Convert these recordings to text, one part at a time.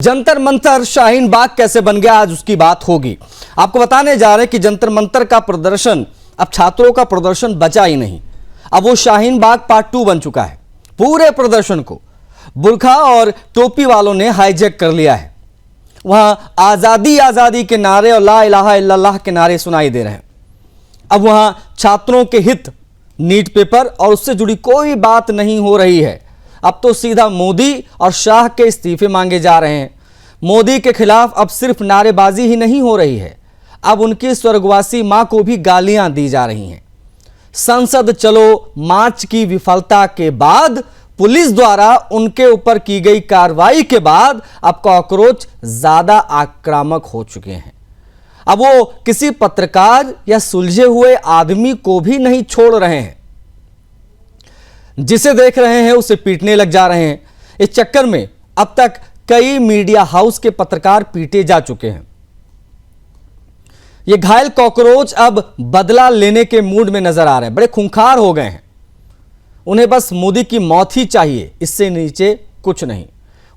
जंतर मंतर शाहीन बाग कैसे बन गया, आज उसकी बात होगी। आपको बताने जा रहे हैं कि जंतर मंतर का प्रदर्शन, अब छात्रों का प्रदर्शन बचा ही नहीं, अब वो शाहीन बाग पार्ट 2 बन चुका है। पूरे प्रदर्शन को बुरखा और टोपी वालों ने हाईजैक कर लिया है। वहां आजादी आजादी के नारे और ला इलाहा इल्लल्लाह के नारे सुनाई दे रहे हैं। अब वहां छात्रों के हित, नीट पेपर और उससे जुड़ी कोई बात नहीं हो रही है। अब तो सीधा मोदी और शाह के इस्तीफे मांगे जा रहे हैं। मोदी के खिलाफ अब सिर्फ नारेबाजी ही नहीं हो रही है, अब उनकी स्वर्गवासी मां को भी गालियां दी जा रही हैं। संसद चलो मार्च की विफलता के बाद, पुलिस द्वारा उनके ऊपर की गई कार्रवाई के बाद अब कॉकरोच ज्यादा आक्रामक हो चुके हैं। अब वो किसी पत्रकार या सुलझे हुए आदमी को भी नहीं छोड़ रहे हैं। जिसे देख रहे हैं उसे पीटने लग जा रहे हैं। इस चक्कर में अब तक कई मीडिया हाउस के पत्रकार पीटे जा चुके हैं। ये घायल कॉकरोच अब बदला लेने के मूड में नजर आ रहे हैं, बड़े खूंखार हो गए हैं। उन्हें बस मोदी की मौत ही चाहिए, इससे नीचे कुछ नहीं।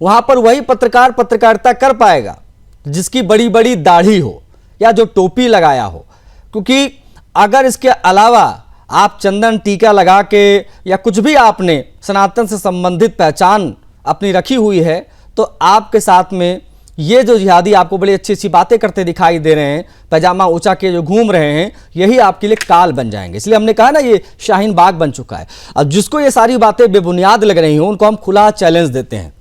वहां पर वही पत्रकार पत्रकारिता कर पाएगा जिसकी बड़ी बड़ी दाढ़ी हो या जो टोपी लगाया हो, क्योंकि अगर इसके अलावा आप चंदन टीका लगा के या कुछ भी आपने सनातन से संबंधित पहचान अपनी रखी हुई है, तो आपके साथ में ये जो जिहादी आपको बड़ी अच्छी अच्छी बातें करते दिखाई दे रहे हैं, पैजामा ऊंचा के जो घूम रहे हैं, यही आपके लिए काल बन जाएंगे। इसलिए हमने कहा ना, ये शाहीन बाग बन चुका है। अब जिसको ये सारी बातें बेबुनियाद लग रही हो, उनको हम खुला चैलेंज देते हैं,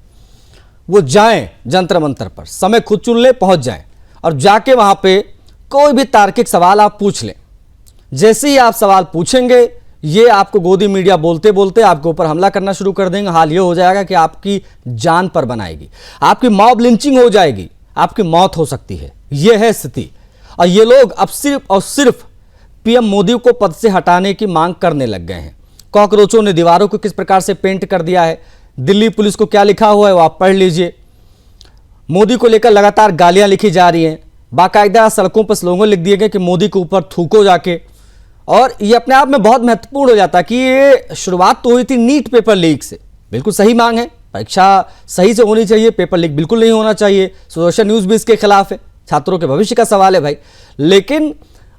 वो जाएं जंतर मंतर पर, समय खुद चुन ले, पहुंच जाएं और जाके वहां पे कोई भी तार्किक सवाल आप पूछ लें। जैसे ही आप सवाल पूछेंगे, ये आपको गोदी मीडिया बोलते बोलते आपके ऊपर हमला करना शुरू कर देंगे। हाल ये हो जाएगा कि आपकी जान पर बनाएगी, आपकी मॉब लिंचिंग हो जाएगी, आपकी मौत हो सकती है। यह है स्थिति। और ये लोग अब सिर्फ और सिर्फ पीएम मोदी को पद से हटाने की मांग करने लग गए हैं। कॉकरोचों ने दीवारों को किस प्रकार से पेंट कर दिया है, दिल्ली पुलिस को क्या लिखा हुआ है वो आप पढ़ लीजिए। मोदी को लेकर लगातार गालियां लिखी जा रही हैं, बाकायदा सड़कों पर स्लोगन लिख दिए गए कि मोदी के ऊपर थूको जाके। और ये अपने आप में बहुत महत्वपूर्ण हो जाता है कि ये शुरुआत तो हुई थी नीट पेपर लीक से। बिल्कुल सही मांग है, परीक्षा सही से होनी चाहिए, पेपर लीक बिल्कुल नहीं होना चाहिए। सोशल न्यूज़ भी इसके खिलाफ है, छात्रों के भविष्य का सवाल है भाई। लेकिन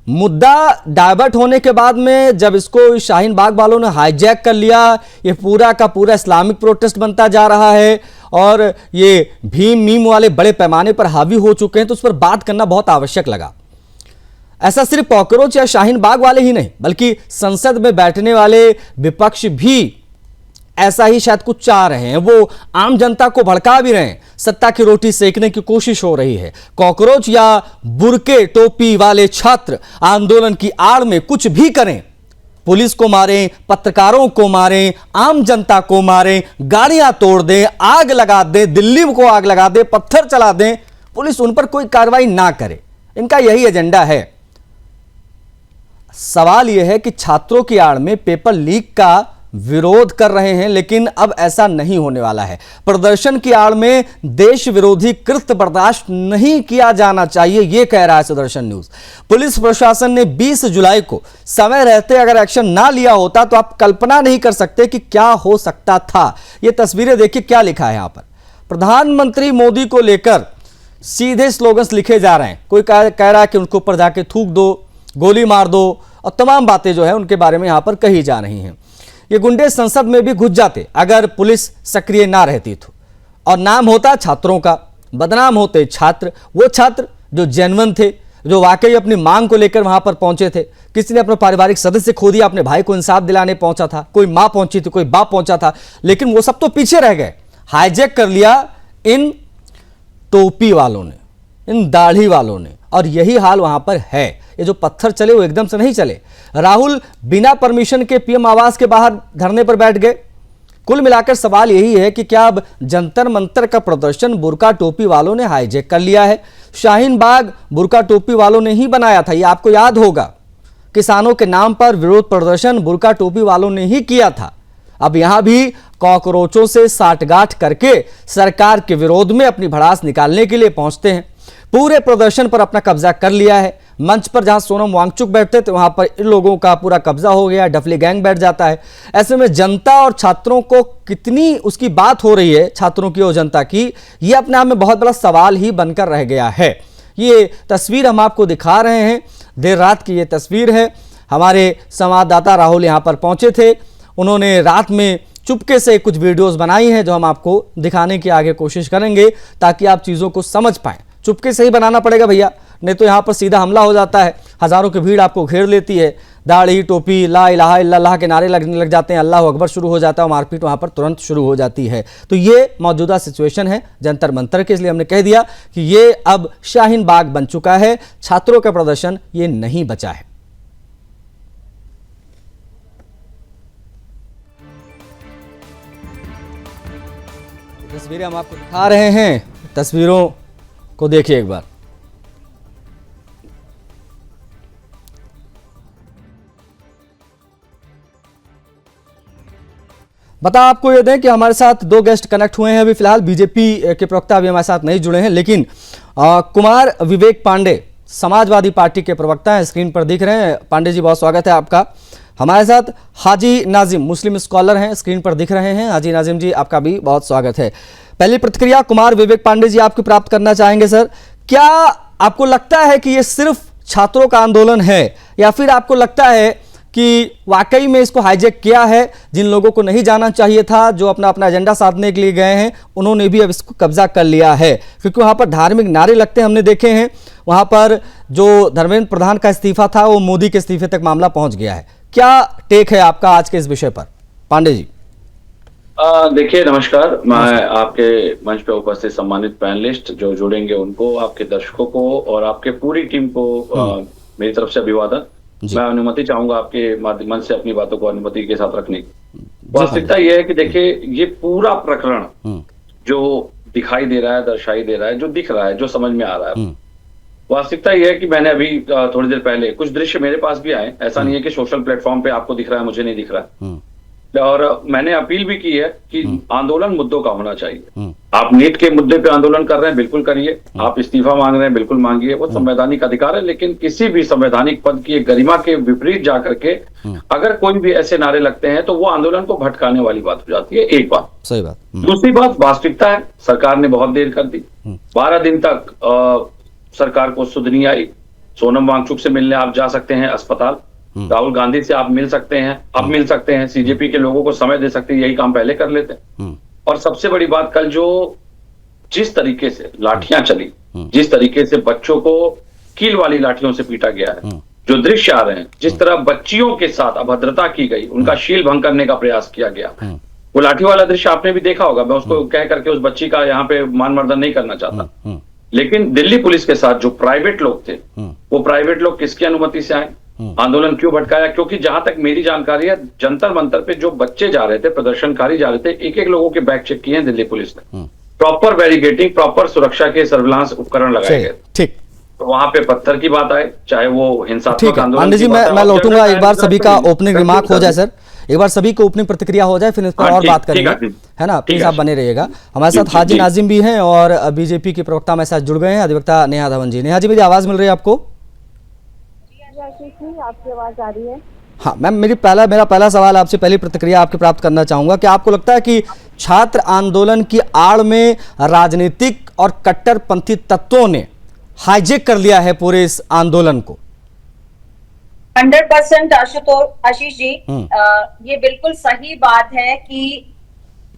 मुद्दा डाइवर्ट होने के बाद में जब इसको शाहीन बाग वालों ने हाईजैक कर लिया, ये पूरा का पूरा इस्लामिक प्रोटेस्ट बनता जा रहा है और ये भीम मीम वाले बड़े पैमाने पर हावी हो चुके हैं, तो उस पर बात करना बहुत आवश्यक लगा। ऐसा सिर्फ कॉकरोच या शाहीन बाग वाले ही नहीं, बल्कि संसद में बैठने वाले विपक्ष भी ऐसा ही शायद कुछ चाह रहे हैं। वो आम जनता को भड़का भी रहे हैं, सत्ता की रोटी सेकने की कोशिश हो रही है। कॉकरोच या बुरके टोपी वाले छात्र आंदोलन की आड़ में कुछ भी करें, पुलिस को मारें, पत्रकारों को मारें, आम जनता को मारें, गाड़ियां तोड़ दें, आग लगा दें, दिल्ली को आग लगा दें, पत्थर चला दें, पुलिस उन पर कोई कार्रवाई ना करे, इनका यही एजेंडा है। सवाल यह है कि छात्रों की आड़ में पेपर लीक का विरोध कर रहे हैं, लेकिन अब ऐसा नहीं होने वाला है। प्रदर्शन की आड़ में देश विरोधी कृत्य बर्दाश्त नहीं किया जाना चाहिए, यह कह रहा है सुदर्शन न्यूज। पुलिस प्रशासन ने 20 जुलाई को समय रहते अगर एक्शन ना लिया होता तो आप कल्पना नहीं कर सकते कि क्या हो सकता था। यह तस्वीरें देखिए, क्या लिखा है यहां पर। प्रधानमंत्री मोदी को लेकर सीधे स्लोगन्स लिखे जा रहे हैं। कोई कह रहा है कि उनके ऊपर जाके थूक दो, गोली मार दो, और तमाम बातें जो है उनके बारे में यहां पर कही जा रही हैं। ये गुंडे संसद में भी घुस जाते अगर पुलिस सक्रिय ना रहती तो, और नाम होता छात्रों का, बदनाम होते छात्र, वो छात्र जो जेन्युइन थे, जो वाकई अपनी मांग को लेकर वहां पर पहुंचे थे। किसी ने अपना पारिवारिक सदस्य खो दिया, अपने भाई को इंसाफ दिलाने पहुंचा था, कोई मां पहुंची थी, कोई बाप पहुंचा था, लेकिन वो सब तो पीछे रह गए। हाईजैक कर लिया इन टोपी वालों ने, इन दाढ़ी वालों ने, और यही हाल वहां पर है। ये जो पत्थर चले वो एकदम से नहीं चले। राहुल बिना परमिशन के पीएम आवास के बाहर धरने पर बैठ गए। कुल मिलाकर सवाल यही है कि क्या अब जंतर मंतर का प्रदर्शन बुरका टोपी वालों ने हाईजैक कर लिया है? शाहीन बाग बुरका टोपी वालों ने ही बनाया था, ये आपको याद होगा। किसानों के नाम पर विरोध प्रदर्शन बुरका टोपी वालों ने ही किया था। अब यहां भी कॉकरोचों से साठगांठ करके सरकार के विरोध में अपनी भड़ास निकालने के लिए पहुंचते हैं। पूरे प्रदर्शन पर अपना कब्जा कर लिया है। मंच पर जहां सोनम वांगचुक बैठते थे वहां पर इन लोगों का पूरा कब्जा हो गया, डफली गैंग बैठ जाता है। ऐसे में जनता और छात्रों को कितनी उसकी बात हो रही है, छात्रों की और जनता की, यह अपने आप में बहुत बड़ा सवाल ही बनकर रह गया है। ये तस्वीर हम आपको दिखा रहे हैं, देर रात की ये तस्वीर है। हमारे संवाददाता राहुल यहां पर पहुंचे थे, उन्होंने रात में चुपके से कुछ वीडियोस बनाई हैं जो हम आपको दिखाने की आगे कोशिश करेंगे ताकि आप चीज़ों को समझ पाएं। चुपके से ही बनाना पड़ेगा भैया, नहीं तो यहाँ पर सीधा हमला हो जाता है। हज़ारों की भीड़ आपको घेर लेती है, दाढ़ी टोपी ला इलाहा इल्लल्लाह के नारे लगने लग जाते हैं, अल्लाह अकबर शुरू हो जाता है और मारपीट वहाँ पर तुरंत शुरू हो जाती है। तो ये मौजूदा सिचुएशन है जंतर मंतर के, इसलिए हमने कह दिया कि ये अब शाहीन बाग बन चुका है। छात्रों का प्रदर्शन ये नहीं बचा है। तस्वीरें हम आपको दिखा रहे हैं, तस्वीरों को देखिए एक बार। बता आपको ये दें कि हमारे साथ दो गेस्ट कनेक्ट हुए हैं अभी फिलहाल। बीजेपी के प्रवक्ता अभी हमारे साथ नहीं जुड़े हैं, लेकिन कुमार विवेक पांडे समाजवादी पार्टी के प्रवक्ता हैं, स्क्रीन पर दिख रहे हैं। पांडे जी बहुत स्वागत है आपका। हमारे साथ हाजी नाजिम मुस्लिम स्कॉलर हैं, स्क्रीन पर दिख रहे हैं। हाजी नाजिम जी आपका भी बहुत स्वागत है। पहली प्रतिक्रिया कुमार विवेक पांडे जी आपकी प्राप्त करना चाहेंगे। सर, क्या आपको लगता है कि ये सिर्फ छात्रों का आंदोलन है या फिर आपको लगता है कि वाकई में इसको हाईजैक किया है? जिन लोगों को नहीं जाना चाहिए था, जो अपना अपना एजेंडा साधने के लिए गए हैं, उन्होंने भी अब इसको कब्जा कर लिया है, क्योंकि वहां पर धार्मिक नारे लगते हमने देखे हैं। वहां पर जो धर्मेंद्र प्रधान का इस्तीफा था वो मोदी के इस्तीफे तक मामला पहुंच गया है। क्या टेक है आपका आज के इस विषय पर, पांडे जी? देखिए, नमस्कार। मैं आपके मंच पे उपस्थित सम्मानित पैनलिस्ट जो जुड़ेंगे उनको, आपके दर्शकों को और आपके पूरी टीम को मेरी तरफ से अभिवादन। मैं अनुमति चाहूंगा आपके माध्यम से अपनी बातों को अनुमति के साथ रखने की। वास्तविकता यह है कि देखिए, ये पूरा प्रकरण जो दिखाई दे रहा है, दर्शाई दे रहा है, जो दिख रहा है, जो समझ में आ रहा है, वास्तविकता यह है कि मैंने अभी थोड़ी देर पहले कुछ दृश्य मेरे पास भी आए। ऐसा नहीं है कि सोशल प्लेटफॉर्म पे आपको दिख रहा है, मुझे नहीं दिख रहा है। और मैंने अपील भी की है कि आंदोलन मुद्दों का होना चाहिए। आप नीट के मुद्दे पे आंदोलन कर रहे हैं, बिल्कुल करिए। आप इस्तीफा मांग रहे हैं, बिल्कुल मांगिए, वो संवैधानिक अधिकार है। लेकिन किसी भी संवैधानिक पद की गरिमा के विपरीत जाकर के अगर कोई भी ऐसे नारे लगते हैं तो वो आंदोलन को भटकाने वाली बात हो जाती है। एक बात। सही बात। दूसरी बात, वास्तविकता है सरकार ने बहुत देर कर दी। 12 दिन तक सरकार को सुध नहीं आई। सोनम वांगचुक से मिलने आप जा सकते हैं अस्पताल, राहुल गांधी से आप मिल सकते हैं, अब मिल सकते हैं, सीजेपी के लोगों को समय दे सकते हैं, यही काम पहले कर लेते हैं। और सबसे बड़ी बात, कल जो जिस तरीके से लाठियां चली, जिस तरीके से बच्चों को कील वाली लाठियों से पीटा गया है, जो दृश्य आ रहे हैं, जिस तरह बच्चियों के साथ अभद्रता की गई, उनका शील भंग करने का प्रयास किया गया, वो लाठी वाला दृश्य आपने भी देखा होगा। मैं उसको कह करके उस बच्ची का यहाँ पे मान मर्दन नहीं करना चाहता, लेकिन दिल्ली पुलिस के साथ जो प्राइवेट लोग थे, वो प्राइवेट लोग किसकी अनुमति से आए, आंदोलन क्यों भटकाया? क्योंकि जहां तक मेरी जानकारी है, जंतर मंतर पे जो बच्चे जा रहे थे, प्रदर्शनकारी जा रहे थे, एक एक लोगों के बैग चेक किए हैं दिल्ली पुलिस ने। प्रॉपर बैरिकेडिंग, प्रॉपर सुरक्षा के सर्विलांस उपकरण लगाए गए। ठीक, तो वहां पे पत्थर की बात आए, चाहे वो हिंसात्मक आंदोलन। पांडे जी, मैं लौटूंगा, एक बार सभी का ओपनिंग रिमार्क हो जाए सर, एक बार सभी को ओपनिंग प्रतिक्रिया हो जाए, फिर इस पर और बात करेंगे, है ना? प्लीज आप बने रहिएगा। हमारे साथ हाजी नाजिम भी हैं और बीजेपी के प्रवक्ता हमारे साथ जुड़ गए हैं, अधिवक्ता नेहा धवन जी। नेहा जी, मेरी आवाज मिल रही है आपको? आपकी आवाज आ रही है? हाँ मैम, मेरा पहला सवाल आपसे, पहली प्रतिक्रिया आपकी प्राप्त करना चाहूंगा कि आपको लगता है कि छात्र आंदोलन की आड़ में राजनीतिक और कट्टरपंथी तत्वों ने हाईजैक कर लिया है पूरे इस आंदोलन को? 100% आशीष जी, ये बिल्कुल सही बात है कि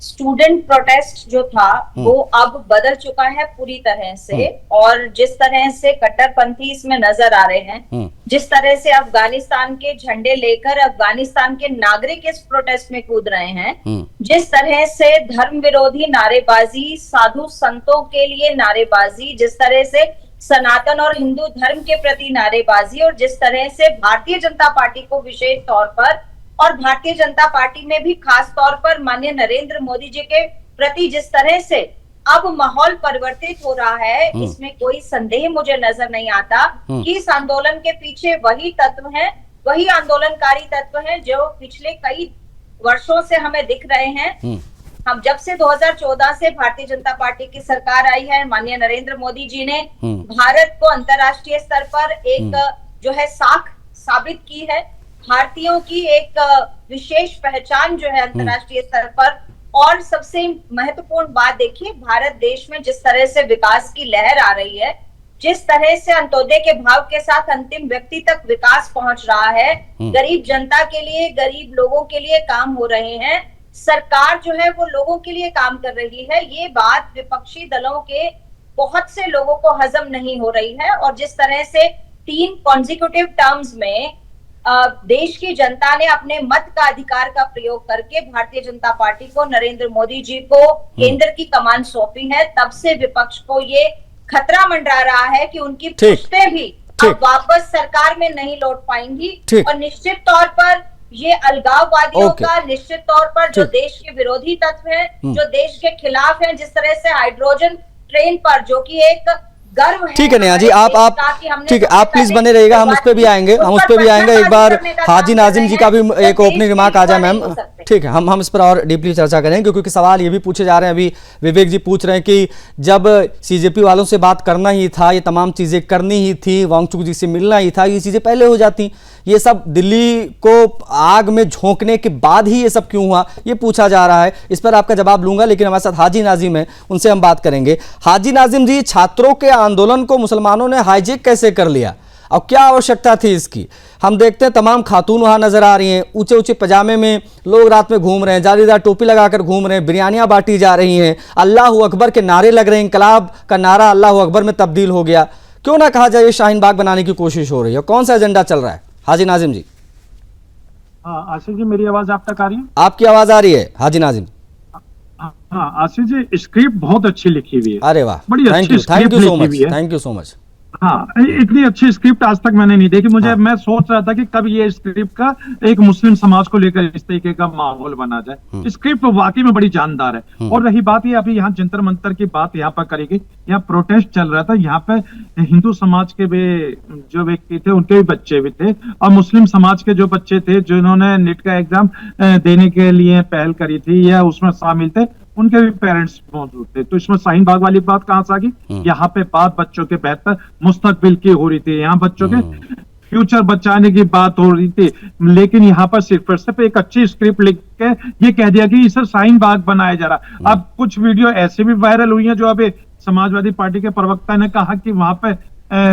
स्टूडेंट प्रोटेस्ट जो था वो अब बदल चुका है पूरी तरह से। और जिस तरह से कट्टरपंथी इसमें नजर आ रहे हैं, जिस तरह से अफगानिस्तान के झंडे लेकर अफगानिस्तान के नागरिक इस प्रोटेस्ट में कूद रहे हैं, जिस तरह से धर्म विरोधी नारेबाजी, साधु संतों के लिए नारेबाजी, जिस तरह से सनातन और हिंदू धर्म के प्रति नारेबाजी, और जिस तरह से भारतीय जनता पार्टी को विशेष तौर पर और भारतीय जनता पार्टी में भी खास तौर पर माननीय नरेंद्र मोदी जी के प्रति जिस तरह से अब माहौल परिवर्तित हो रहा है, इसमें कोई संदेह मुझे नजर नहीं आता कि इस आंदोलन के पीछे वही तत्व हैं, वही आंदोलनकारी तत्व हैं जो पिछले कई वर्षों से हमें दिख रहे हैं। हम जब से 2014 से भारतीय जनता पार्टी की सरकार आई है, माननीय नरेंद्र मोदी जी ने भारत को अंतर्राष्ट्रीय स्तर पर एक जो है साख साबित की है, भारतीयों की एक विशेष पहचान जो है अंतर्राष्ट्रीय स्तर पर। और सबसे महत्वपूर्ण बात देखिए, भारत देश में जिस तरह से विकास की लहर आ रही है, जिस तरह से अंत्योदय के भाव के साथ अंतिम व्यक्ति तक विकास पहुंच रहा है, गरीब जनता के लिए, गरीब लोगों के लिए काम हो रहे हैं, सरकार जो है वो लोगों के लिए काम कर रही है, ये बात विपक्षी दलों के बहुत से लोगों को हजम नहीं हो रही है। और जिस तरह से 3 कॉन्जिक्यूटिव टर्म्स में देश की जनता ने अपने मत का अधिकार का प्रयोग करके भारतीय जनता पार्टी को, नरेंद्र मोदी जी को केंद्र की कमान सौंपी है, तब से विपक्ष को ये खतरा मंडरा रहा है कि उनकी पुश्तें भी अब वापस सरकार में नहीं लौट पाएंगी। और निश्चित तौर पर ये अलगाववादियों का, निश्चित तौर पर जो देश के विरोधी तत्व हैं, जो देश के खिलाफ हैं, जिस तरह से हाइड्रोजन ट्रेन पर, जो कि एक गर्व है। ठीक है नेहा जी, आप ठीक है, आप प्लीज बने रहिएगा, हम उस पर भी आएंगे, एक बार हाजी नाजिम जी का भी एक ओपनिंग रिमार्क आ जाए मैम। ठीक है, हम इस पर और डीपली चर्चा करेंगे, क्योंकि सवाल ये भी पूछे जा रहे हैं, अभी विवेक जी पूछ रहे हैं कि जब सीजेपी वालों से बात करना ही था, ये तमाम चीजें करनी ही थी, वांगचुक जी से मिलना ही था, ये चीजें पहले हो जाती, ये सब दिल्ली को आग में झोंकने के बाद ही ये सब क्यों हुआ, ये पूछा जा रहा है। इस पर आपका जवाब लूंगा, लेकिन हमारे साथ हाजी नाजिम है, उनसे हम बात करेंगे। हाजी नाजिम जी, छात्रों के आंदोलन को मुसलमानों ने हाईजेक कैसे कर लिया और क्या आवश्यकता थी इसकी? हम देखते हैं तमाम खातून वहां नजर आ रही हैं, ऊंचे ऊंचे पजामे में लोग रात में घूम रहे हैं, जालीदार टोपी लगाकर घूम रहे हैं, बिरयानियां बांटी जा रही हैं, अल्लाह अकबर के नारे लग रहे हैं, इंकलाब का नारा अल्लाह अकबर में तब्दील हो गया। क्यों ना कहा जाए शाहीन बाग बनाने की कोशिश हो रही है, कौन सा एजेंडा चल रहा है? हाजी नाजिम जी। हाँ आशीष जी, मेरी आवाज आप तक आ रही है? आपकी आवाज आ रही है हाजी नाजिम। हाँ आशीष जी, स्क्रिप्ट बहुत अच्छी लिखी हुई है। अरे वाह, बड़ी अच्छी थैंक यू सो मच। हाँ, इतनी अच्छी स्क्रिप्ट आज तक मैंने नहीं देखी। मुझे मैं सोच रहा था कि कब ये स्क्रिप्ट का एक मुस्लिम समाज को लेकर इस तरीके का माहौल बना जाए। स्क्रिप्ट वाकई में बड़ी जानदार है। और रही बात ये, अभी यहाँ जंतर मंतर की बात यहाँ पर करेगी, यहाँ प्रोटेस्ट चल रहा था, यहाँ पे हिंदू समाज के भी जो व्यक्ति थे उनके भी बच्चे भी थे, और मुस्लिम समाज के जो बच्चे थे जिन्होंने नीट का एग्जाम देने के लिए पहल करी थी या उसमें शामिल थे, उनके भी पेरेंट्स मौजूद थे। तो इसमें शाहीन बाग वाली बात कहां से आ गई? यहाँ पे बात बच्चों के बेहतर मुस्तकबिल की हो रही थी, यहाँ बच्चों के फ्यूचर बचाने की बात हो रही थी, लेकिन यहाँ पर सिर्फ एक अच्छी स्क्रिप्ट लिख के ये कह दिया कि इसे शाहीन बाग बनाया जा रहा। अब कुछ वीडियो ऐसे भी वायरल हुई है, जो अभी समाजवादी पार्टी के प्रवक्ता ने कहा कि वहां पे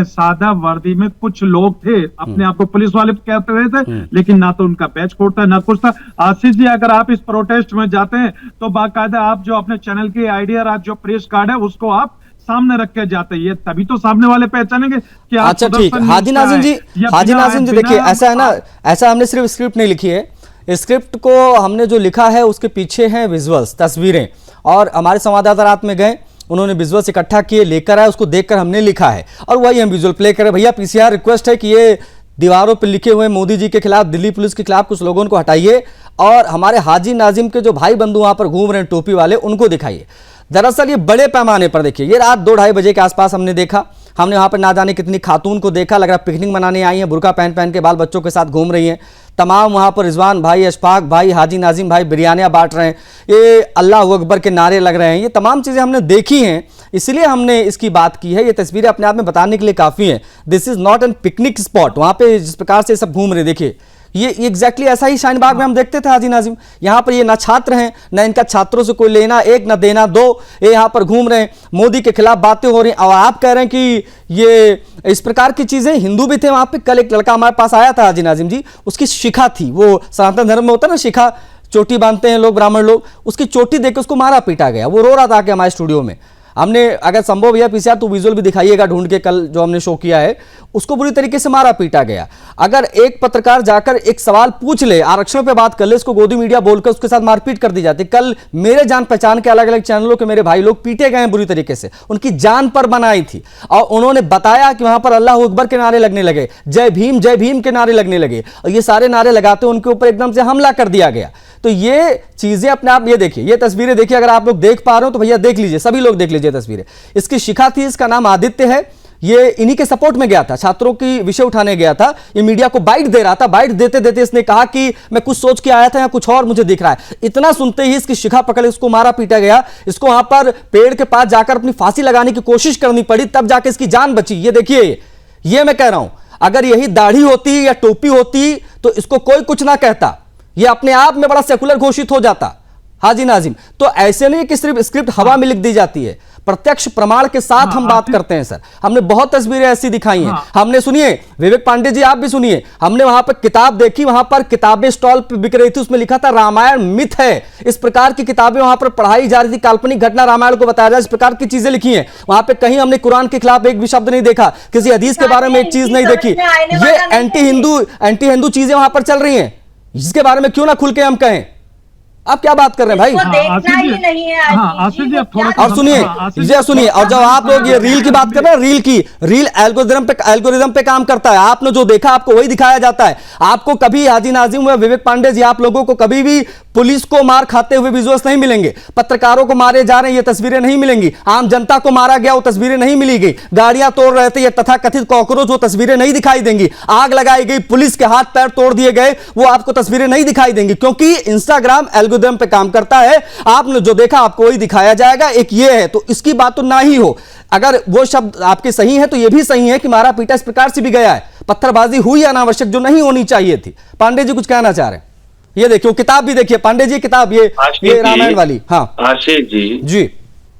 सादा वर्दी में कुछ लोग थे, अपने आप को पुलिस वाले कहते हुए थे, लेकिन ना तो उनका बैच कोड था, ना कुछ था। आशीष जी, अगर आप इस प्रोटेस्ट में जाते हैं तो बाकायदा आप जो अपने चैनल की आईडी और जो प्रेस कार्ड है उसको आप सामने रख के जाते हैं, तभी तो सामने वाले पहचानेंगे कि आप। अच्छा ठीक है हाजी नाजिम जी, देखिए ऐसा है ना, ऐसा हमने सिर्फ स्क्रिप्ट नहीं लिखी है, स्क्रिप्ट को हमने जो लिखा है उसके पीछे हैं विजुअल्स, तस्वीरें, और हमारे संवाददाता रात में गए, उन्होंने विजुअल्स इकट्ठा किए, लेकर आए, उसको देखकर हमने लिखा है और वही हम विजुअल प्ले करें। भैया पीसीआर रिक्वेस्ट है कि ये दीवारों पर लिखे हुए मोदी जी के खिलाफ, दिल्ली पुलिस के खिलाफ कुछ लोगों को हटाइए और हमारे हाजी नाजिम के जो भाई बंधु वहां पर घूम रहे हैं टोपी वाले, उनको दिखाइए। दरअसल ये बड़े पैमाने पर देखिए, ये रात 2-2:30 बजे के आसपास हमने देखा, हमने वहां पर ना जाने कितनी खातून को देखा, लग रहा पिकनिक मनाने आई हैं, बुर्का पहन के बाल बच्चों के साथ घूम रही हैं। तमाम वहां पर रिजवान भाई, अशफाक भाई, हाजी नाजिम भाई बिरयानियां बांट रहे हैं, ये अल्लाह अकबर के नारे लग रहे हैं, ये तमाम चीज़ें हमने देखी हैं, इसलिए हमने इसकी बात की है। ये तस्वीरें अपने आप में बताने के लिए काफ़ी हैं, this is not an picnic spot. वहाँ पे जिस प्रकार से सब घूम रहे, देखिए ये एग्जैक्टली ऐसा ही शाहीन बाग में हम देखते थे हाजी नाजिम। यहाँ पर ये ना छात्र हैं, ना इनका छात्रों से कोई लेना एक ना देना दो, ये यहाँ पर घूम रहे हैं, मोदी के खिलाफ बातें हो रही हैं, और आप कह रहे हैं कि ये इस प्रकार की चीजें। हिंदू भी थे वहां पे, कल एक लड़का हमारे पास आया था हाजी नाजिम जी, उसकी शिखा थी, वो सनातन धर्म में होता है ना शिखा, चोटी बांधते हैं लोग ब्राह्मण लोग, उसकी चोटी देख के उसको मारा पीटा गया, वो रो रहा था आके हमारे स्टूडियो में। हमने अगर संभव भैया पीसीआर तो विजुअल भी दिखाइएगा ढूंढ के, कल जो हमने शो किया है, उसको बुरी तरीके से मारा पीटा गया। अगर एक पत्रकार जाकर एक सवाल पूछ ले, आरक्षण पे बात कर ले, उसको गोदी मीडिया बोलकर उसके साथ मारपीट कर दी जाती। कल मेरे जान पहचान के अलग अलग चैनलों के मेरे भाई लोग पीटे गए हैं बुरी तरीके से, उनकी जान पर बनाई थी, और उन्होंने बताया कि वहां पर अल्लाह अकबर के नारे लगने लगे, जय भीम के नारे लगने लगे, और ये सारे नारे लगाते उनके ऊपर एकदम से हमला कर दिया गया। तो ये चीजें अपने आप, ये देखिए, ये तस्वीरें देखिए, अगर आप लोग देख पा रहे हो तो भैया देख लीजिए, सभी लोग देख लीजिए तस्वीरें। इसकी शिखा थी, इसका नाम आदित्य है, ये इन्हीं के सपोर्ट में गया था, छात्रों की विषय उठाने गया था, ये मीडिया को बाइट दे रहा था। बाइट देते देते इसने कहा कि मैं कुछ सोच के आया था या कुछ और मुझे दिख रहा है। इतना सुनते ही इसकी शिखा पकड़ इसको मारा पीटा गया, इसको वहां पर पेड़ के पास जाकर अपनी फांसी लगाने की कोशिश करनी पड़ी, तब जाकर इसकी जान बची। ये देखिए, ये मैं कह रहा हूं, अगर यही दाढ़ी होती या टोपी होती तो इसको कोई कुछ ना कहता, ये अपने आप में बड़ा सेकुलर घोषित हो जाता। हाजी नाजिम, तो ऐसे नहीं कि सिर्फ स्क्रिप्ट हवा में लिख दी जाती है, प्रत्यक्ष प्रमाण के साथ हम बात करते हैं सर। हमने बहुत तस्वीरें ऐसी दिखाई हैं। हमने सुनिए, विवेक पांडे जी आप भी सुनिए, हमने वहां पर किताब देखी, वहां पर किताबें स्टॉल पे बिक रही थी, उसमें लिखा था रामायण मिथ है। इस प्रकार की किताबें वहां पर पढ़ाई जा रही थी, काल्पनिक घटना रामायण को बताया जाए, इस प्रकार की चीजें लिखी हैं। वहां पर कहीं हमने कुरान के खिलाफ एक भी शब्द नहीं देखा, किसी हदीस के बारे में एक चीज नहीं देखी। ये एंटी हिंदू चीजें वहां पर चल रही हैं, जिसके बारे में क्यों ना खुल के हम कहें। आप क्या बात कर रहे हैं भाई? देखना ही नहीं है आशीष जी, और सुनिए, और जब आप लोग ये रील की बात कर रहे हैं, रील एल्गोरिदम पे काम करता है। आपने जो देखा आपको वही दिखाया जाता है। आपको कभी हाजी नाजिम व विवेक पांडे जी, आप लोगों को कभी भी पुलिस को मार खाते हुए विजुअल्स नहीं मिलेंगे, पत्रकारों को मारे जा रहे हैं ये तस्वीरें नहीं मिलेंगी, आम जनता को मारा गया वो तस्वीरें नहीं मिलेगी, गाड़ियां तोड़ रहे थे ये तथाकथित कॉकरोच वो तस्वीरें नहीं दिखाई देंगी, आग लगाई गई, पुलिस के हाथ पैर तोड़ दिए गए वो आपको तस्वीरें नहीं दिखाई देंगी, क्योंकि इंस्टाग्राम एल्गोरिदम पे काम करता है। आपने जो देखा आपको वही दिखाया जाएगा। एक ये है, तो इसकी बात तो ना ही हो। अगर वो शब्द आपके सही है तो ये भी सही है कि मारा पीटा इस प्रकार से भी गया है, पत्थरबाजी हुई अनावश्यक जो नहीं होनी चाहिए थी। पांडे जी कुछ कहना चाह रहे हैं? ये देखिए किताब भी देखिए पांडे जी, किताब ये रामायण वाली। हाँ आशीष जी,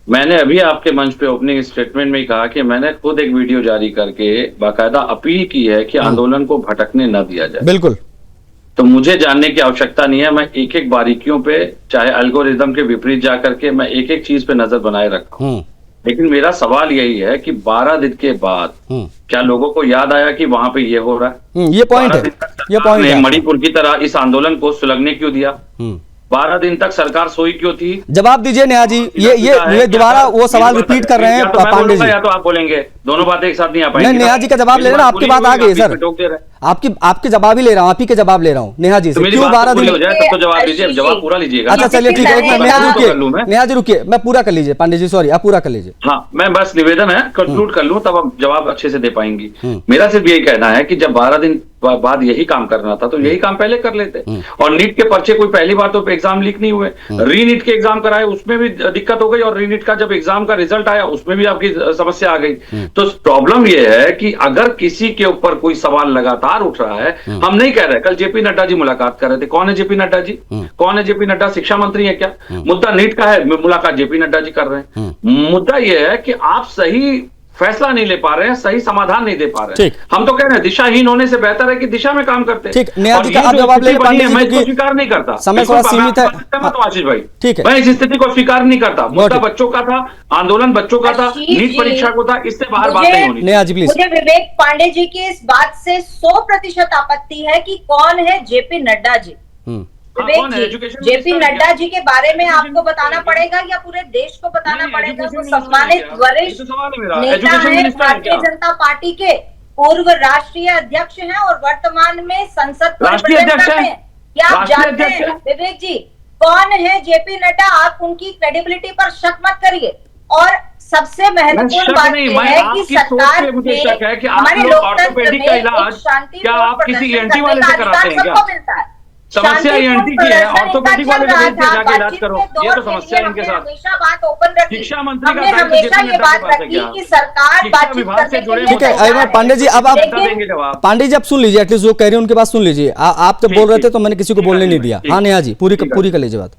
मैंने अभी आपके मंच पे ओपनिंग स्टेटमेंट में ही कहा कि मैंने खुद एक वीडियो जारी करके बाकायदा अपील की है कि आंदोलन को भटकने न दिया जाए। बिल्कुल, तो मुझे जानने की आवश्यकता नहीं है, मैं एक एक बारीकियों पे, चाहे एल्गोरिदम के विपरीत जाकर के मैं एक एक चीज पे नजर बनाए रखा हूं। लेकिन मेरा सवाल यही है कि 12 दिन के बाद क्या लोगों को याद आया कि वहां पे ये हो रहा है? ये पॉइंट है, ये पॉइंट है। मणिपुर की तरह इस आंदोलन को सुलगने क्यों दिया? 12 दिन तक सरकार सोई क्यों थी? जवाब दीजिए नेहा जी। ये दोबारा वो सवाल रिपीट कर रहे हैं पांडे जी। या तो आप बोलेंगे, दोनों बातें एक साथ नहीं आ पाएंगी। नेहा जी का जवाब ले रहा हूं, आपकी बात आ गई सर, आपके जवाब ही ले रहा हूं, आप ही के जवाब ले रहा हूं नेहा जी से। क्यों 12 दिन हो जाए तब तो जवाब दीजिए, जवाब पूरा लीजिएगा। अच्छा चलिए ठीक है, नेहा जी रुकिए, मैं पूरा कर लीजिए। पांडे जी सॉरी, आप पूरा कर लीजिए। हाँ, मैं बस निवेदन है कंक्लूड कर लूं, तब आप जवाब अच्छे से दे पाएंगी। मेरा सिर्फ यही कहना है कि जब 12 दिन बाद यही काम करना था तो यही काम पहले कर लेते। और नीट के पर्चे कोई पहली बार तो एग्जाम लीक नहीं हुए, रीनीट के एग्जाम कराए उसमें भी दिक्कत हो गई, और रीनीट का जब एग्जाम का रिजल्ट आया उसमें भी आपकी समस्या आ गई। तो प्रॉब्लम यह है कि अगर किसी के ऊपर कोई सवाल लगातार उठ रहा है, हम नहीं कह रहे, कल जेपी नड्डा जी मुलाकात कर रहे थे, कौन है जेपी नड्डा जी? कौन है जेपी नड्डा? शिक्षा मंत्री है क्या? मुद्दा नीट का है, मुलाकात जेपी नड्डा जी कर रहे हैं। मुद्दा यह है कि आप सही फैसला नहीं ले पा रहे हैं, सही समाधान नहीं दे पा रहे हैं। हम तो कह रहे हैं दिशाहीन होने से बेहतर है कि दिशा में काम करते हैं। ठीक, नेहा जी का आप जवाब ले पांडे जी, मैं इसको स्वीकार नहीं करता, समय थोड़ा सीमित है आशीष भाई। ठीक है, मैं इस स्थिति को स्वीकार नहीं करता। मुद्दा बच्चों का था, आंदोलन बच्चों का था, नीट परीक्षा को था, इससे बाहर बात नहीं होनी। नेहा जी प्लीज। मुझे विवेक पांडे जी की इस बात से 100% आपत्ति है कि कौन है जेपी नड्डा जी। जेपी नड्डा जी के बारे में आपको बताना पड़ेगा या पूरे देश को बताना पड़ेगा? वो सम्मानित वरिष्ठ नेता है, भारतीय जनता पार्टी के पूर्व राष्ट्रीय अध्यक्ष हैं और वर्तमान में संसद को रिप्रेजेंट करते हैं। क्या आप जानते हैं विवेक जी कौन है जेपी नड्डा? आप उनकी क्रेडिबिलिटी पर शक मत करिए। और सबसे महत्वपूर्ण बात यह है कि सरकार में हमारे लोकतंत्र में शांति सबको मिलता है। समस्या एनटी की है, ऑर्थोपेडिक वाले को भेज के जाके इलाज करो, ये तो समस्या है इनके साथ। हमेशा बात ओपन रखी, शिक्षा मंत्री का हमेशा ये बात रखी कि सरकार बातचीत करने के लिए। ठीक है अयमन पांडे जी, अब आप पांडे जी आप सुन लीजिए, एटलीस्ट जो कह रहे हैं उनके बात सुन लीजिए। आप जब बोल रहे थे तो मैंने किसी को बोलने नहीं दिया। हाँ नेहा जी पूरी कर लीजिए बात।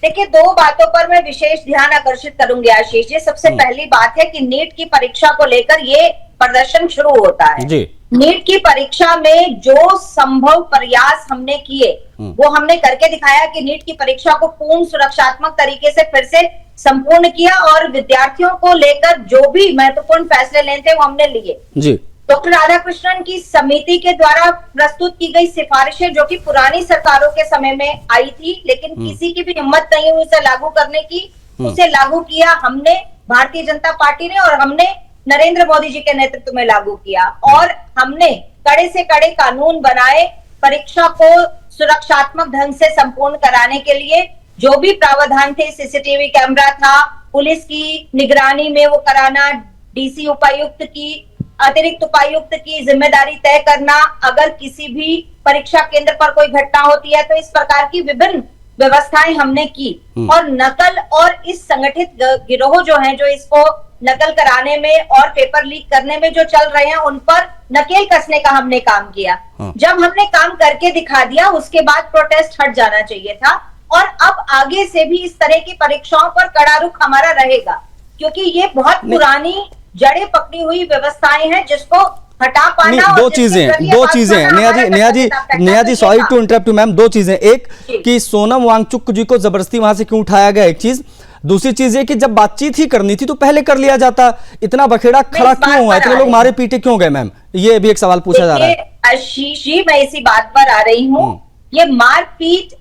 देखिए, 2 बातों पर मैं विशेष ध्यान आकर्षित करूंगी आशीष जी। सबसे पहली बात है कि नीट की परीक्षा को लेकर ये प्रदर्शन शुरू होता है जी। नीट की परीक्षा में जो संभव प्रयास हमने किए वो हमने करके दिखाया कि नीट की परीक्षा को पूर्ण सुरक्षात्मक तरीके से फिर से संपूर्ण किया और विद्यार्थियों को लेकर जो भी महत्वपूर्ण फैसले लेने थे वो हमने लिए जी। डॉक्टर राधाकृष्णन की समिति के द्वारा प्रस्तुत की गई सिफारिशें जो कि पुरानी सरकारों के समय में आई थी, लेकिन किसी की भी हिम्मत नहीं हुई उसे लागू करने की, उसे लागू किया हमने, भारतीय जनता पार्टी ने, और हमने नरेंद्र मोदी जी के नेतृत्व में लागू किया। और हमने कड़े से कड़े कानून बनाए परीक्षा को सुरक्षात्मक ढंग से संपूर्ण कराने के लिए। जो भी प्रावधान थे, सीसीटीवी कैमरा था, पुलिस की निगरानी में वो कराना, डीसी उपायुक्त की अतिरिक्त उपायुक्त की जिम्मेदारी तय करना, अगर किसी भी परीक्षा केंद्र पर कोई घटना होती है तो इस प्रकार की विभिन्न व्यवस्थाएं हमने की। और नकल और इस संगठित गिरोह जो हैं, जो इसको नकल कराने में और पेपर लीक करने में जो चल रहे हैं, उन पर नकेल कसने का हमने काम किया। जब हमने काम करके दिखा दिया, उसके बाद प्रोटेस्ट हट जाना चाहिए था। और अब आगे से भी इस तरह की परीक्षाओं पर कड़ा रुख हमारा रहेगा, क्योंकि ये बहुत पुरानी जड़ें पकड़ी हुई व्यवस्थाएं हैं जिसको हटा पाना। दो चीजें हैं Neha ji sorry to interrupt ma'am, दो चीजें, एक कि सोनम वांगचुक जी को जबरदस्ती वहां से क्यों उठाया गया, एक चीज। दूसरी चीज ये कि जब बातचीत ही करनी थी तो पहले कर लिया जाता, इतना बखेड़ा खड़ा क्यों हुआ, इतने लोग मारे पीटे क्यों गए मैम, ये भी एक सवाल पूछा जा रहा है। आशीष जी, मैं इसी बात पर आ रही हूँ। ये मारपीट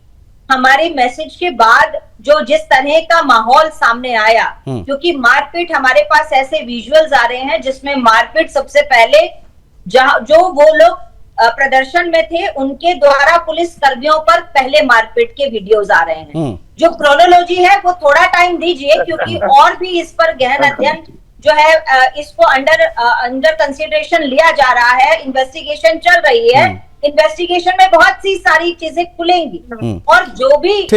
हमारे मैसेज के बाद जो जिस तरह का माहौल सामने आया, क्योंकि मारपीट हमारे पास ऐसे विजुअल्स आ रहे हैं जिसमें मारपीट सबसे पहले जो वो लोग प्रदर्शन में थे उनके द्वारा पुलिस कर्मियों पर पहले मारपीट के वीडियोस आ रहे हैं। जो क्रोनोलॉजी है वो थोड़ा टाइम दीजिए, क्योंकि और भी इस पर गहन अध्ययन जो है इसको अंडर कंसिडरेशन लिया जा रहा है, इन्वेस्टिगेशन चल रही है। इन्वेस्टिगेशन में बहुत सी सारी चीजें खुलेंगी और जो भी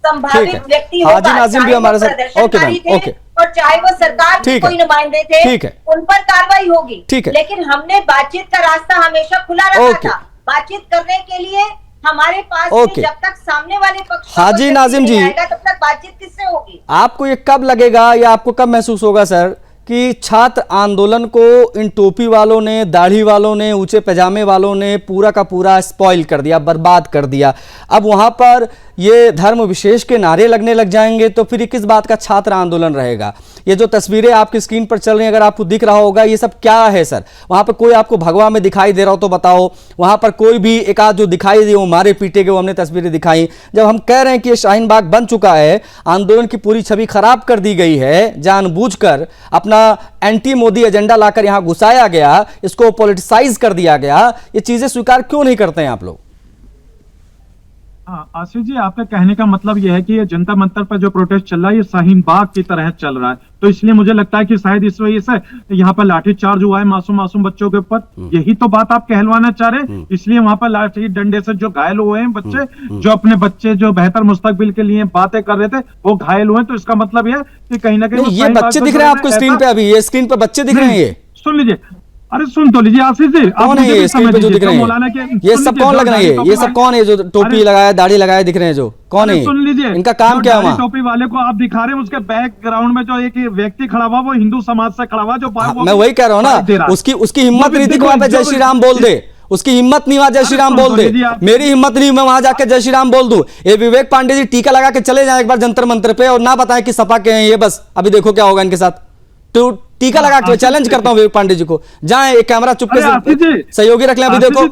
संभावित व्यक्ति होगा, नाजिम भी हमारे साथ, ओके मैम, ओके, और चाहे वो सरकार के कोई नुमाइंदे थे, उन पर कार्रवाई होगी। लेकिन हमने बातचीत का रास्ता हमेशा खुला रखा था। बातचीत करने के लिए हमारे पास जब तक सामने वाले पक्ष हाजी नाजिम जी तब तक बातचीत किससे होगी? आपको ये कब लगेगा या आपको कब महसूस होगा सर कि छात्र आंदोलन को इन टोपी वालों ने, दाढ़ी वालों ने, ऊंचे पैजामे वालों ने पूरा का पूरा स्पॉइल कर दिया, बर्बाद कर दिया, अब वहां पर ये धर्म विशेष के नारे लगने लग जाएंगे तो फिर किस बात का छात्र आंदोलन रहेगा? ये जो तस्वीरें आपकी स्क्रीन पर चल रही हैं, अगर आपको दिख रहा होगा, ये सब क्या है सर? वहां पर कोई आपको भगवा में दिखाई दे रहा हो तो बताओ, वहां पर कोई भी एक आध जो दिखाई दे वो मारे पीटे के, वो हमने तस्वीरें दिखाई। जब हम कह रहे हैं कि ये शाहीन बाग बन चुका है, आंदोलन की पूरी छवि खराब कर दी गई है, जानबूझकर अपना एंटी मोदी एजेंडा लाकर यहां घुसाया गया, इसको पॉलिटिसाइज कर दिया गया, ये चीजें स्वीकार क्यों नहीं करते हैं आप लोग? आशीष जी, आपके कहने का मतलब यह है कि ये जंतर मंतर पर जो प्रोटेस्ट चल रहा है ये शाहीन बाग की तरह चल रहा है, तो इसलिए मुझे लगता है कि शायद इस वजह से यहाँ पर लाठीचार्ज हुआ है मासूम बच्चों के ऊपर। यही तो बात आप कहलवाना चाह रहे हैं, इसलिए वहां पर लाठी डंडे से जो घायल हुए हैं बच्चे, जो अपने बच्चे जो बेहतर मुस्तकबिल के लिए बातें कर रहे थे वो घायल हुए। तो इसका मतलब यह कि कहीं ना कहीं ये बच्चे दिख रहे हैं आपको स्क्रीन पे, अभी ये स्क्रीन पे बच्चे दिख रहे हैं, ये सुन लीजिए, अरे सुन तो लीजिए आशीष जी, कौन है ये स्क्रीन पे जो दिख रहे हैं? ये सब कौन लग रहे हैं? ये सब कौन है जो टोपी लगाया, दाढ़ी लगाए दिख रहे हैं, जो कौन है? सुन लीजिए, इनका काम क्या है? टोपी वाले को आप दिखा रहे हैं, उसके बैकग्राउंड में जो एक व्यक्ति खड़ा हुआ वो हिंदू समाज से खड़ा हुआ, जो मैं वही कह रहा हूँ ना, उसकी हिम्मत नहीं थी वहां पे जय श्री राम बोल दे, उसकी हिम्मत नहीं, वहां जय श्री राम बोल दे। मेरी हिम्मत नहीं, मैं वहां जाकर जय श्री राम बोल दूं। ये विवेक पांडे जी टीका लगा के चले जाए एक बार जंतर मंतर पे और ना बताएं कि सपा के हैं ये, बस अभी देखो क्या होगा इनके साथ। तो टीका लगा के चैलेंज करता हूं विवेक पांडे जी को, जाए एक कैमरा चुपके से सहयोगी रख लें, अभी देखो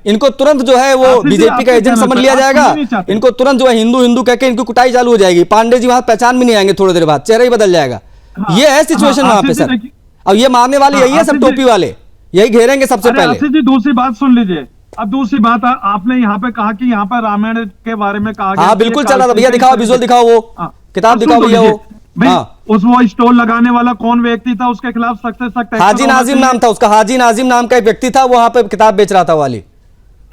इनको तुरंत जो है वो बीजेपी का एजेंट समझ लिया जाएगा, इनको तुरंत जो है हिंदू कह के इनकी कुटाई चालू हो जाएगी। पांडे जी वहां पहचान भी नहीं आएंगे, थोड़ी देर बाद चेहरा ही बदल जाएगा। ये है सिचुएशन वहां पे सर। अब ये मारने वाले यही है, सब टोपी वाले यही घेरेंगे सबसे पहले। दूसरी बात सुन लीजिए, अब दूसरी बात आपने यहाँ पे कहा कि यहाँ पर रामायण के बारे में कहा गया। हाँ बिल्कुल चल रहा था भैया, दिखाओ विजुअल दिखाओ, वो किताब दिखाओ भैया वो। उस वो स्टॉल लगाने वाला कौन व्यक्ति था, उसके खिलाफ सख्त से सख्त हाजी नाजिम नाम था उसका, हाजी नाजिम नाम का एक व्यक्ति था, वो वहां पे किताब बेच रहा था वाली।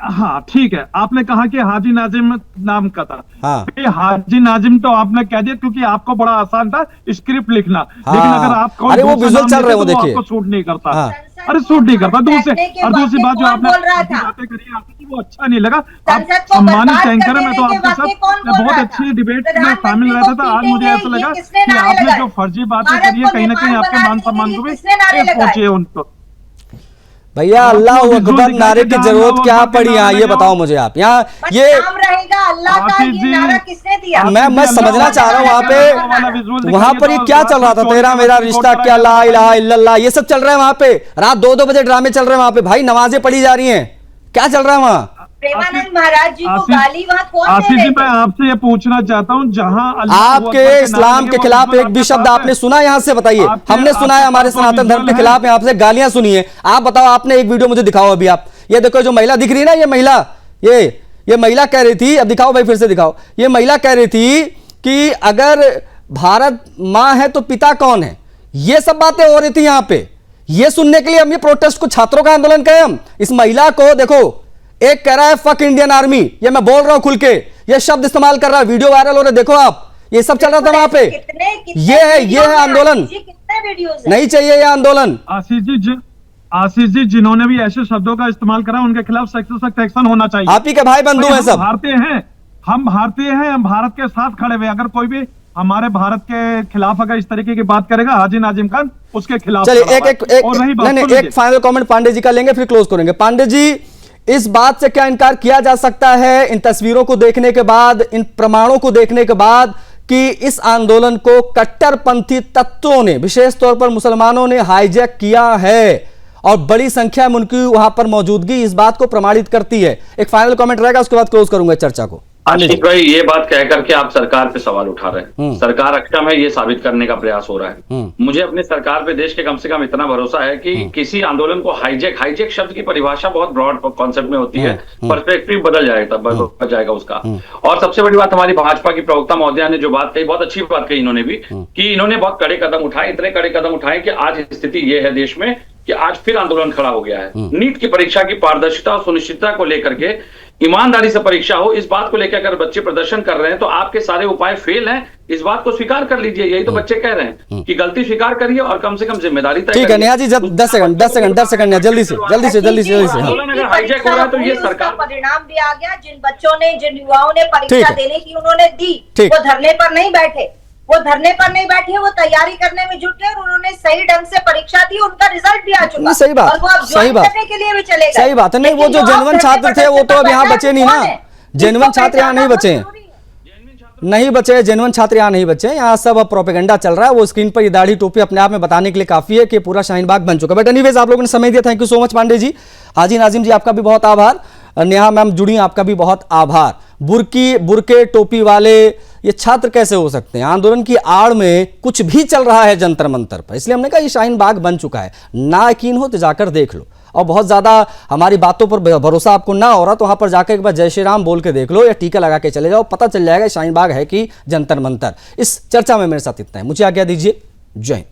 हाँ ठीक है, आपने कहा कि हाजी नाजिम नाम का था। हाँ। हाजी नाजिम तो आपने कह दिया क्योंकि आपको बड़ा आसान था स्क्रिप्ट लिखना। हाँ। लेकिन अगर आप अरे वो विजुअल चल रहे हो देखिए, आपको सूट नहीं करता। हाँ। अरे सूट नहीं करता। दूसरी बात जो आपने बातें करी आपको वो अच्छा नहीं लगा। आप सम्मानित एंकर है, मैं तो आपके साथ बहुत अच्छी डिबेट में शामिल रहता था। आज मुझे ऐसा लगा कि आपने जो फर्जी बातें करी है कहीं ना कहीं आपके मान सम्मान को भी पहुंचे उनको। भैया अल्लाह अकबर नारे की जरूरत क्या पड़ी यहाँ, ये बताओ मुझे आप। यहाँ ये अल्लाह का ये नारा किसने दिया? मैं समझना चाह रहा हूँ वहां पर ये क्या चल रहा था, तेरा मेरा रिश्ता क्या, ला इलाहा इल्लल्लाह, ये सब चल रहा है वहां पे। रात 2-2 बजे ड्रामे चल रहे हैं वहां पे भाई, नमाजें पढ़ी जा रही हैं, क्या चल रहा है वहां? प्रेमानंद महाराज जी को गाली वहां कौन दे रहे थे? मैं आपसे ये पूछना चाहता हूँ, जहाँ आपके इस्लाम के खिलाफ एक भी शब्द आपने सुना यहाँ से बताइए? हमने सुना है, हमारे सनातन धर्म के खिलाफ यहाँ से गालियां सुनी है। आप बताओ, आपने एक वीडियो मुझे दिखाओ अभी आप। ये देखो जो महिला दिख रही है ना, ये महिला, ये महिला कह रही थी, अब दिखाओ भाई फिर से दिखाओ। ये महिला कह रही थी कि अगर भारत माँ है तो पिता कौन है, ये सब बातें हो रही थी यहाँ पे। ये सुनने के लिए हम ये प्रोटेस्ट को छात्रों का आंदोलन कहें हम। इस महिला को देखो, एक कह रहा है फक इंडियन आर्मी, ये मैं बोल रहा हूं खुल के, ये शब्द इस्तेमाल कर रहा है, वीडियो वायरल हो रहे, देखो आप, ये सब चल रहा था वहां पे। ये है आंदोलन, नहीं चाहिए ये आंदोलन। आशीष जी जिन्होंने भी ऐसे शब्दों का इस्तेमाल करा उनके खिलाफ सख्त से सख्त एक्शन होना चाहिए। आप ही के भाई बंधु हैं सब, भारतीय हैं, हम भारतीय हैं, हम भारत के साथ खड़े हुए। अगर कोई भी हमारे भारत के खिलाफ अगर इस तरीके की बात करेगा, हाजी नाजिम खान उसके खिलाफ। चलिए एक फाइनल कमेंट पांडे जी का लेंगे, फिर क्लोज करेंगे। पांडे जी, इस बात से क्या इनकार किया जा सकता है इन तस्वीरों को देखने के बाद, इन प्रमाणों को देखने के बाद, कि इस आंदोलन को कट्टरपंथी तत्वों ने, विशेष तौर पर मुसलमानों ने हाईजैक किया है और बड़ी संख्या में उनकी वहां पर मौजूदगी इस बात को प्रमाणित करती है? एक फाइनल कमेंट रहेगा, उसके बाद क्लोज करूंगा चर्चा को। आशीष भाई, ये बात कह करके आप सरकार पे सवाल उठा रहे हैं। सरकार अक्षम है, ये साबित करने का प्रयास हो रहा है। मुझे अपनी सरकार पे, देश के कम से कम इतना भरोसा है कि किसी आंदोलन को हाईजैक शब्द की परिभाषा बहुत ब्रॉड कॉन्सेप्ट में होती है, पर्सपेक्टिव बदल जाएगा उसका। और सबसे बड़ी बात, हमारी भाजपा की प्रवक्ता महोदया ने जो बात कही, बहुत अच्छी बात कही इन्होंने भी, कि इन्होंने बहुत कड़े कदम उठाए, इतने कड़े कदम उठाए कि आज स्थिति ये है देश में कि आज फिर आंदोलन खड़ा हो गया है। नीट की परीक्षा की पारदर्शिता और सुनिश्चितता को लेकर के, ईमानदारी से परीक्षा हो, इस बात को लेकर अगर बच्चे प्रदर्शन कर रहे हैं तो आपके सारे उपाय फेल हैं, इस बात को स्वीकार कर लीजिए। यही तो बच्चे कह रहे हैं कि गलती स्वीकार करिए और कम से कम जिम्मेदारी तय। ठीक है नेहा जी, 10 सेकंड जल्दी से आंदोलन अगर हाईजैक हो रहा है तो ये सरकार, परिणाम भी आ गया। जिन बच्चों ने, जिन युवाओं ने परीक्षा देने की उन्होंने दी, वो धरने पर नहीं बैठे, वो तैयारी करने में जुटे और उन्होंने सही ढंग से परीक्षा दी, उनका रिजल्ट भी आ चुका। सही बात, और वो अब ज्वाइन करने के लिए भी चलेगा। सही बात है। नहीं, वो जो जेन्युइन छात्र थे वो तो अब यहाँ बचे नहीं ना, जेन्युइन छात्र यहाँ नहीं बचे, जेन्युइन छात्र यहाँ नहीं बचे, यहाँ सब अब प्रोपेगेंडा चल रहा है। वो स्क्रीन पर ये दाढ़ी टोपी अपने आप में बताने के लिए काफी है कि पूरा शाहीन बाग बन चुका है। बट एनीवेज, आप लोगों ने समय दिया, thank you so much Pandey ji. Haji Nazim ji, आपका भी बहुत आभार। नेहा मैम जुड़ी, आपका भी बहुत आभार। बुरके टोपी वाले ये छात्र कैसे हो सकते हैं? आंदोलन की आड़ में कुछ भी चल रहा है जंतर मंतर पर, इसलिए हमने कहा ये शाहीन बाग बन चुका है। ना यकीन हो तो जाकर देख लो, और बहुत ज्यादा हमारी बातों पर भरोसा आपको ना हो रहा तो वहां पर जाकर एक बार जय श्री राम बोल के देख लो या टीका लगा के चले जाओ, पता चल जाएगा शाहीन बाग है कि जंतर मंतर। इस चर्चा में मेरे साथ इतना है, मुझे आज्ञा दीजिए, जय हिंद।